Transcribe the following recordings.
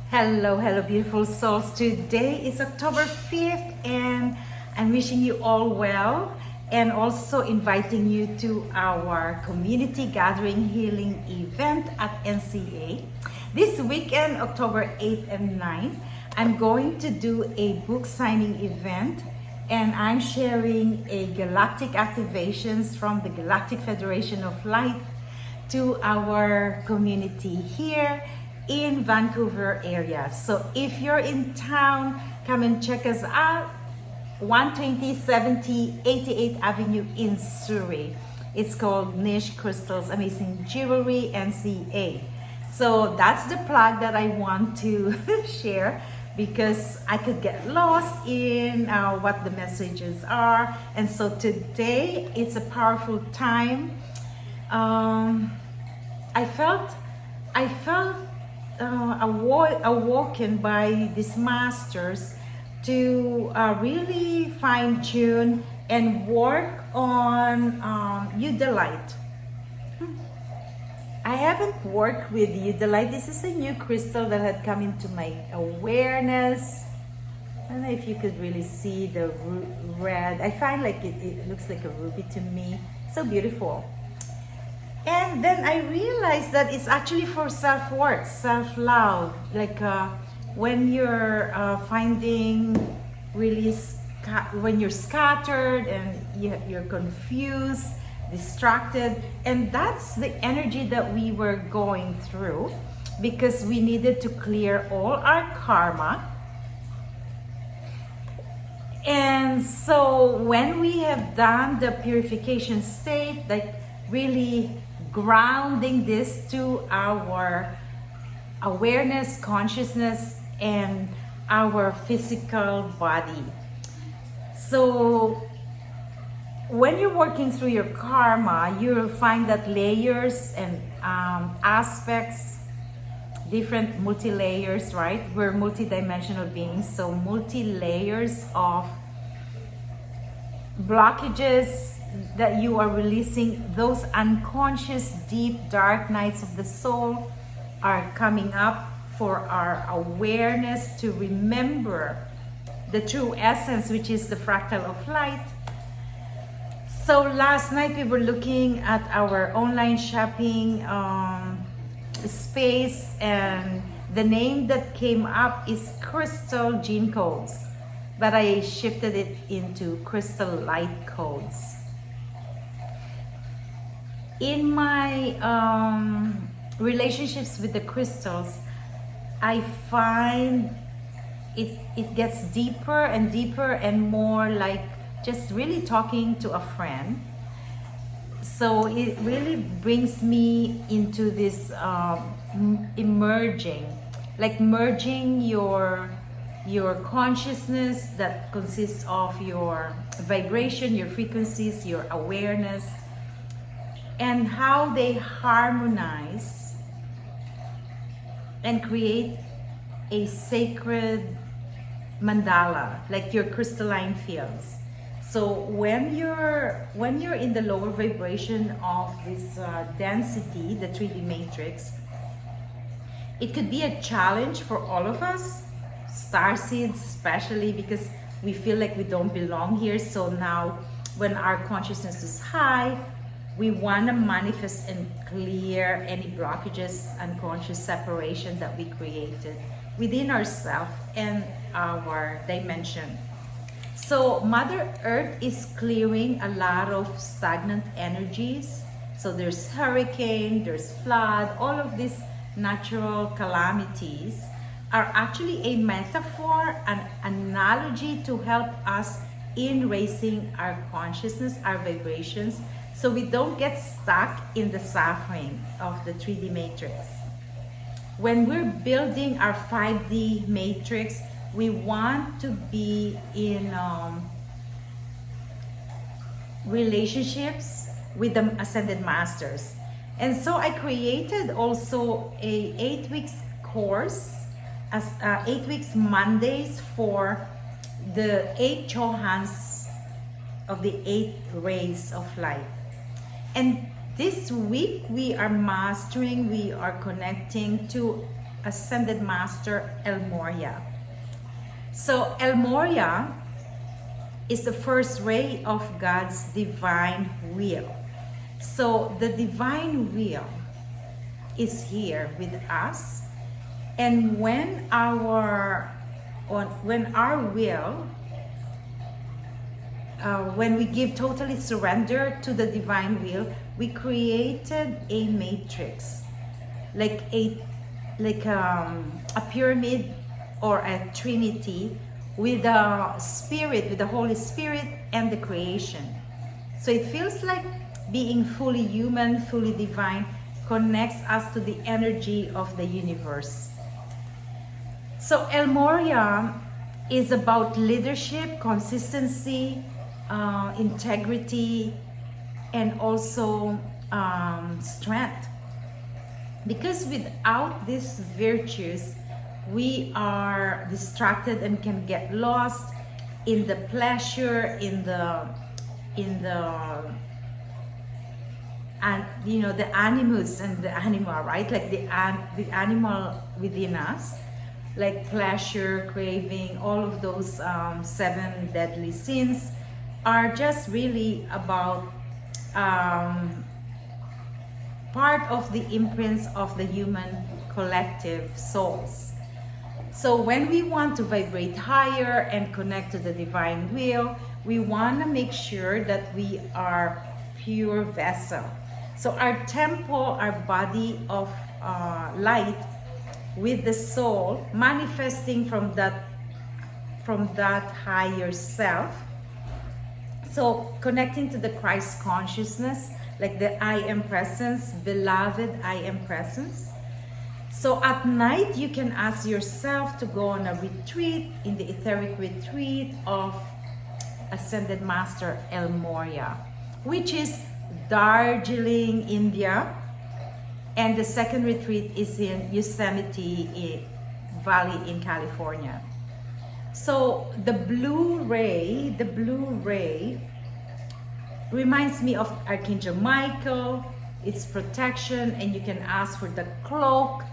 Hello, beautiful souls. Today is October 5th, and I'm wishing you all well and also inviting you to our community gathering healing event at NCA. This weekend, October 8th and 9th, I'm going to do a book signing event, and I'm sharing a galactic activations from the Galactic Federation of Light to our community here in Vancouver area. So if you're in town, come and check us out. 12070 88th Avenue in Surrey. It's called Niche Crystals Amazing Jewelry NCA. So that's the plug that I want to share, because I could get lost in what the messages are. And so today it's a powerful time. I felt awoken by these masters to really fine tune and work on Udalite. I haven't worked with Udalite. This is a new crystal that had come into my awareness. I don't know if you could really see the red. I find like it looks like a ruby to me. So beautiful. And then I realized that it's actually for self-worth, self-love. Like when you're finding really, when you're scattered and you're confused, distracted. And that's the energy that we were going through, because we needed to clear all our karma. And so when we have done the purification state, like really grounding this to our awareness, consciousness, and our physical body. So when you're working through your karma, you'll find that layers and aspects, different multi-layers, right? We're multi-dimensional beings, so multi-layers of blockages that you are releasing. Those unconscious, deep, dark nights of the soul are coming up for our awareness to remember the true essence, which is the fractal of light. So last night we were looking at our online shopping space, and the name that came up is Crystal Gene Codes, but I shifted it into Crystal Light Codes. In my relationships with the crystals, I find it gets deeper and deeper and more like just really talking to a friend. So it really brings me into this emerging, like merging your consciousness that consists of your vibration, your frequencies, your awareness, and how they harmonize and create a sacred mandala, like your crystalline fields. So when you're in the lower vibration of this density, the 3D matrix, it could be a challenge for all of us, starseeds especially, because we feel like we don't belong here. So now when our consciousness is high, we want to manifest and clear any blockages, unconscious separation that we created within ourselves and our dimension. So Mother Earth is clearing a lot of stagnant energies. So there's hurricane, there's flood, all of these natural calamities are actually a metaphor, an analogy to help us in raising our consciousness, our vibrations, so we don't get stuck in the suffering of the 3D matrix. When we're building our 5D matrix, we want to be in relationships with the Ascended Masters. And so I created also a 8 weeks course, as 8 weeks Mondays for the 8 Chohans of the 8 rays of light. And this week we are mastering, we are connecting to Ascended Master El Morya. So El Morya is the first ray of God's divine will. So the divine will is here with us, and when our will, when we give totally surrender to the divine will, we created a matrix, like a pyramid or a trinity, with the spirit, with the Holy Spirit and the creation. So it feels like being fully human, fully divine, connects us to the energy of the universe. So El Morya is about leadership, consistency, integrity, and also strength. Because without these virtues, we are distracted and can get lost in the pleasure, in the and the animus and the animal, right? Like the animal within us, like pleasure, craving, all of those 7 deadly sins are just really about part of the imprints of the human collective souls. So when we want to vibrate higher and connect to the divine will, we want to make sure that we are pure vessel. So our temple, our body of light with the soul manifesting from that higher self. So connecting to the Christ consciousness, like the I am presence, beloved I am presence. So at night, you can ask yourself to go on a retreat, in the etheric retreat of Ascended Master El Morya, which is Darjeeling, India. And the second retreat is in Yosemite Valley in California. So the blue ray reminds me of Archangel Michael, its protection, and you can ask for the cloak,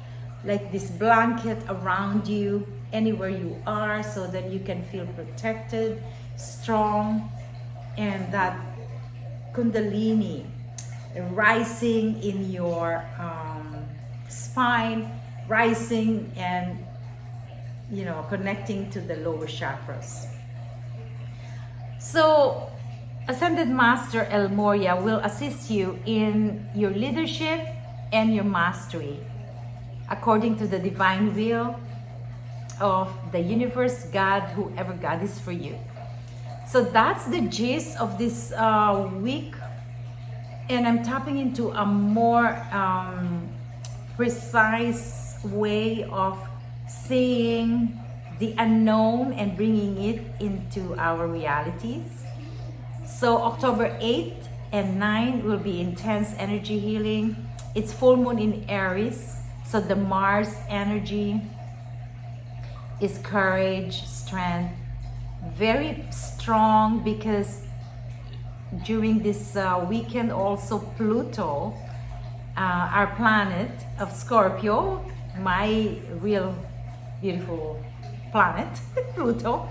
like this blanket around you anywhere you are, so that you can feel protected, strong, and that kundalini rising in your spine, rising and connecting to the lower chakras. So Ascended Master El Morya will assist you in your leadership and your mastery, according to the divine will of the universe, God, whoever God is for you. So that's the gist of this week, and I'm tapping into a more precise way of seeing the unknown and bringing it into our realities. So October 8th and 9 will be intense energy healing. It's full moon in Aries. So the Mars energy is courage, strength, very strong, because during this weekend also Pluto, our planet of Scorpio, my real beautiful planet, Pluto,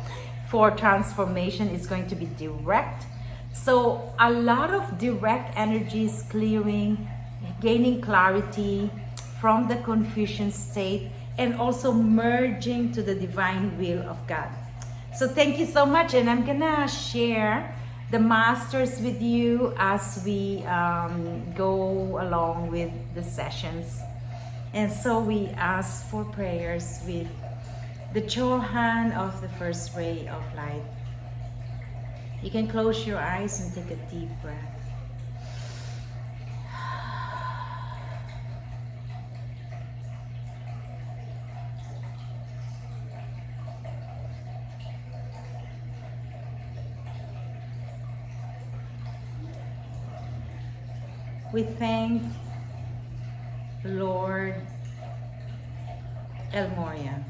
for transformation is going to be direct. So a lot of direct energies clearing, gaining clarity from the confusion state, and also merging to the divine will of God. So thank you so much, and I'm gonna share the masters with you as we go along with the sessions. And so we ask for prayers with the Chohan of the first ray of light. You can close your eyes and take a deep breath. We thank Lord El Morya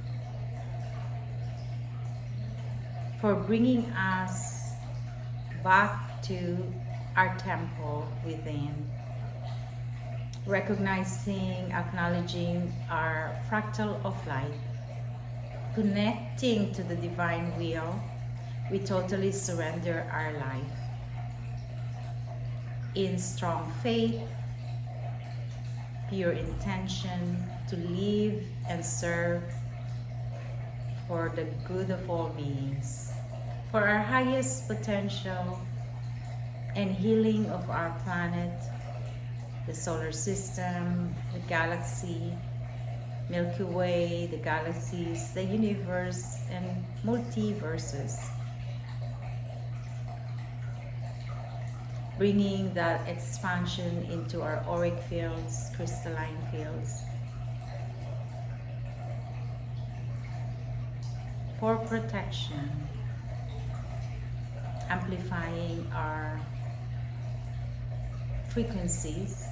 for bringing us back to our temple within. recognizing, acknowledging our fractal of light, connecting to the divine will, we totally surrender our life in strong faith, pure intention to live and serve for the good of all beings, for our highest potential and healing of our planet, the solar system, the galaxy, Milky Way, the galaxies, the universe, and multiverses. Bringing that expansion into our auric fields, crystalline fields, for protection, amplifying our frequencies,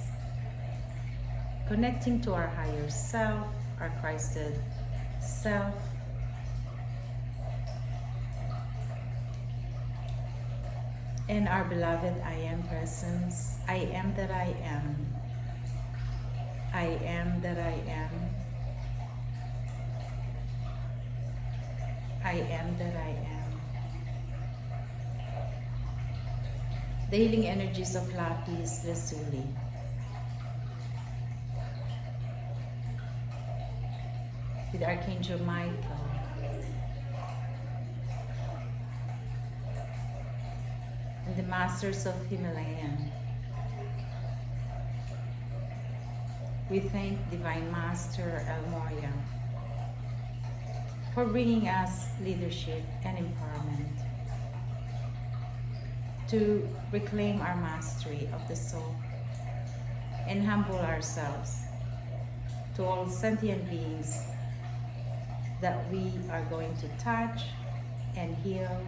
connecting to our higher self, our Christed self, and our beloved I Am presence. I am that I am. I am that I am. I am that I am. The healing energies of Lapis Lazuli. With Archangel Michael. And the Masters of Himalayan. We thank Divine Master El Morya for bringing us leadership and empowerment to reclaim our mastery of the soul and humble ourselves to all sentient beings that we are going to touch and heal.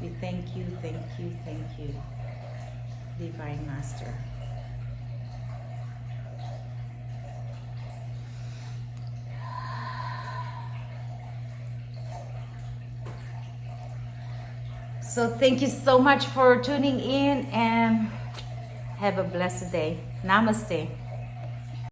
We thank you, thank you, thank you, Divine Master. So thank you so much for tuning in and have a blessed day. Namaste.